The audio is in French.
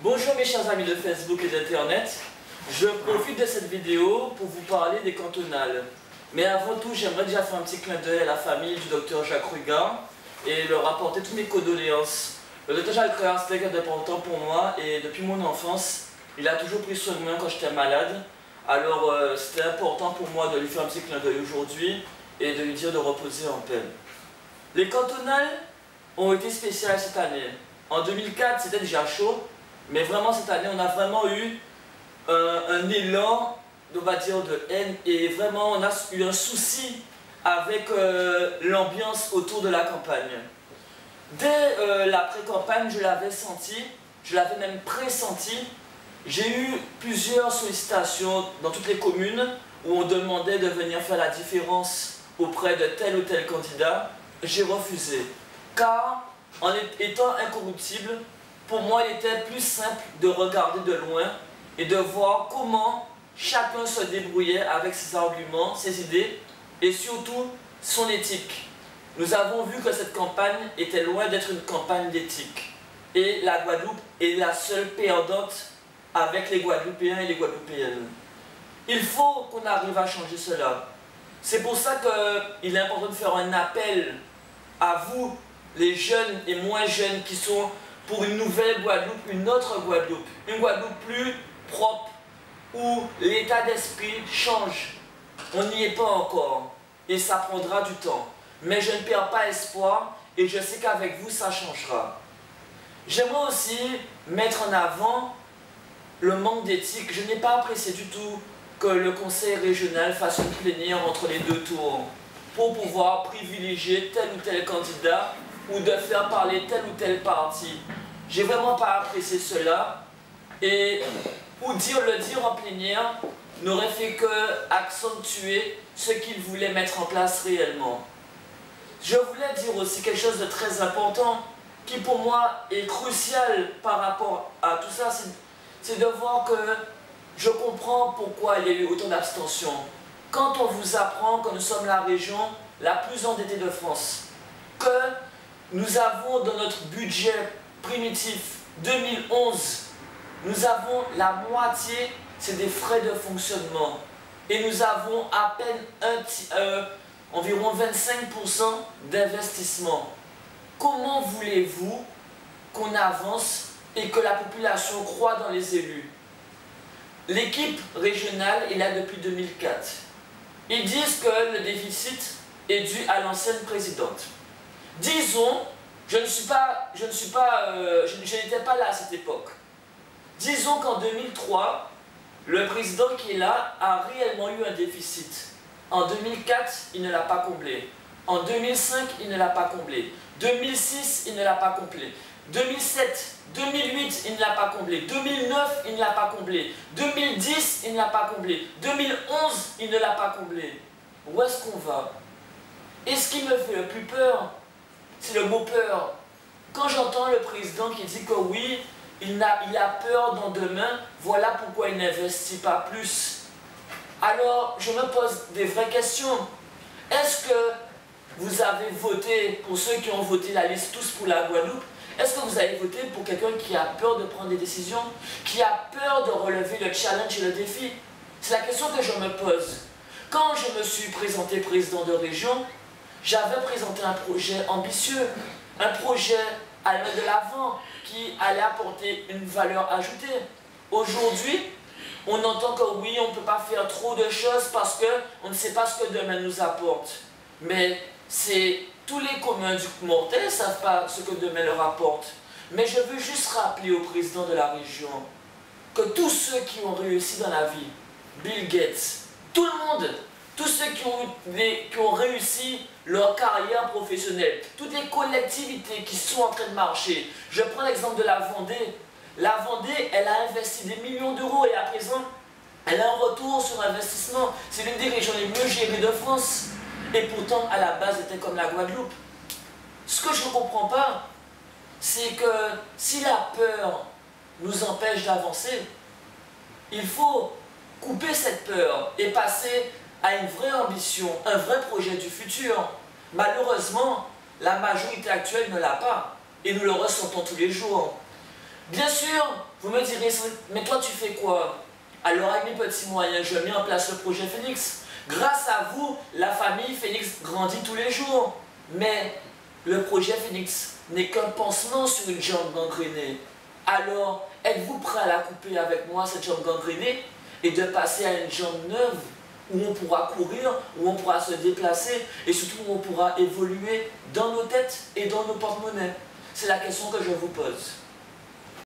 Bonjour mes chers amis de Facebook et d'Internet. Je profite de cette vidéo pour vous parler des cantonales. Mais avant tout, j'aimerais déjà faire un petit clin d'œil à la famille du docteur Jacques Rugard et leur apporter toutes mes condoléances. Le docteur Jacques Rugard, c'était quelqu'un d'important pour moi et depuis mon enfance, il a toujours pris soin de moi quand j'étais malade. Alors c'était important pour moi de lui faire un petit clin d'œil aujourd'hui et de lui dire de reposer en paix. Les cantonales ont été spéciales cette année. En 2004, c'était déjà chaud, mais vraiment cette année, on a vraiment eu un élan, on va dire, de haine et vraiment on a eu un souci avec l'ambiance autour de la campagne. Dès la pré-campagne, je l'avais senti, je l'avais même pressenti. J'ai eu plusieurs sollicitations dans toutes les communes où on demandait de venir faire la différence auprès de tel ou tel candidat. J'ai refusé, car en étant incorruptible, pour moi il était plus simple de regarder de loin et de voir comment chacun se débrouillait avec ses arguments, ses idées et surtout son éthique. Nous avons vu que cette campagne était loin d'être une campagne d'éthique et la Guadeloupe est la seule perdante avec les Guadeloupéens et les Guadeloupéennes. Il faut qu'on arrive à changer cela. C'est pour ça qu'il est important de faire un appel à vous, les jeunes et moins jeunes qui sont pour une nouvelle Guadeloupe, une autre Guadeloupe, une Guadeloupe plus propre, où l'état d'esprit change. On n'y est pas encore, et ça prendra du temps. Mais je ne perds pas espoir, et je sais qu'avec vous, ça changera. J'aimerais aussi mettre en avant le manque d'éthique. Je n'ai pas apprécié du tout que le conseil régional fasse une plénière entre les deux tours, pour pouvoir privilégier tel ou tel candidat, ou de faire parler tel ou tel parti. J'ai vraiment pas apprécié cela, et pour le dire en plénière n'aurait fait que accentuer ce qu'il voulait mettre en place réellement. Je voulais dire aussi quelque chose de très important, qui pour moi est crucial par rapport à tout ça, c'est de voir que je comprends pourquoi il y a eu autant d'abstention. Quand on vous apprend que nous sommes la région la plus endettée de France, que nous avons dans notre budget primitif 2011, nous avons la moitié, c'est des frais de fonctionnement. Et nous avons à peine environ 25% d'investissement. Comment voulez-vous qu'on avance et que la population croit dans les élus? L'équipe régionale est là depuis 2004. Ils disent que le déficit est dû à l'ancienne présidente. Disons, je n'étais pas là à cette époque. Disons qu'en 2003, le président qui est là a réellement eu un déficit. En 2004, il ne l'a pas comblé. En 2005, il ne l'a pas comblé. 2006, il ne l'a pas comblé. 2007, 2008, il ne l'a pas comblé. 2009, il ne l'a pas comblé. 2010, il ne l'a pas comblé. 2011, il ne l'a pas comblé. Où est-ce qu'on va? Et ce qui me fait le plus peur, c'est le mot peur. Quand j'entends le président qui dit que oui, il a peur dans demain, voilà pourquoi il n'investit pas plus. Alors, je me pose des vraies questions. Est-ce que vous avez voté, pour ceux qui ont voté la liste Tous pour la Guadeloupe, est-ce que vous avez voté pour quelqu'un qui a peur de prendre des décisions, qui a peur de relever le challenge et le défi? C'est la question que je me pose. Quand je me suis présenté président de région, j'avais présenté un projet ambitieux, un projet allant de l'avant, qui allait apporter une valeur ajoutée. Aujourd'hui, on entend que oui, on ne peut pas faire trop de choses parce qu'on ne sait pas ce que demain nous apporte. Mais tous les communs du mortel ne savent pas ce que demain leur apporte. Mais je veux juste rappeler au président de la région que tous ceux qui ont réussi dans la vie, Bill Gates, tout le monde, tous ceux qui ont réussi leur carrière professionnelle, toutes les collectivités qui sont en train de marcher. Je prends l'exemple de la Vendée. La Vendée, elle a investi des millions d'euros et à présent, elle a un retour sur investissement. C'est l'une des régions les mieux gérées de France. Et pourtant, à la base, elle était comme la Guadeloupe. Ce que je ne comprends pas, c'est que si la peur nous empêche d'avancer, il faut couper cette peur et passer à une vraie ambition, un vrai projet du futur. Malheureusement, la majorité actuelle ne l'a pas et nous le ressentons tous les jours. Bien sûr, vous me direz, mais toi tu fais quoi? Alors avec mes petits moyens, je mets en place le projet Phoenix. Grâce à vous, la famille Phoenix grandit tous les jours. Mais le projet Phoenix n'est qu'un pansement sur une jambe gangrénée. Alors, êtes-vous prêt à la couper avec moi, cette jambe gangrénée, et de passer à une jambe neuve, où on pourra courir, où on pourra se déplacer, et surtout où on pourra évoluer dans nos têtes et dans nos porte-monnaies? C'est la question que je vous pose.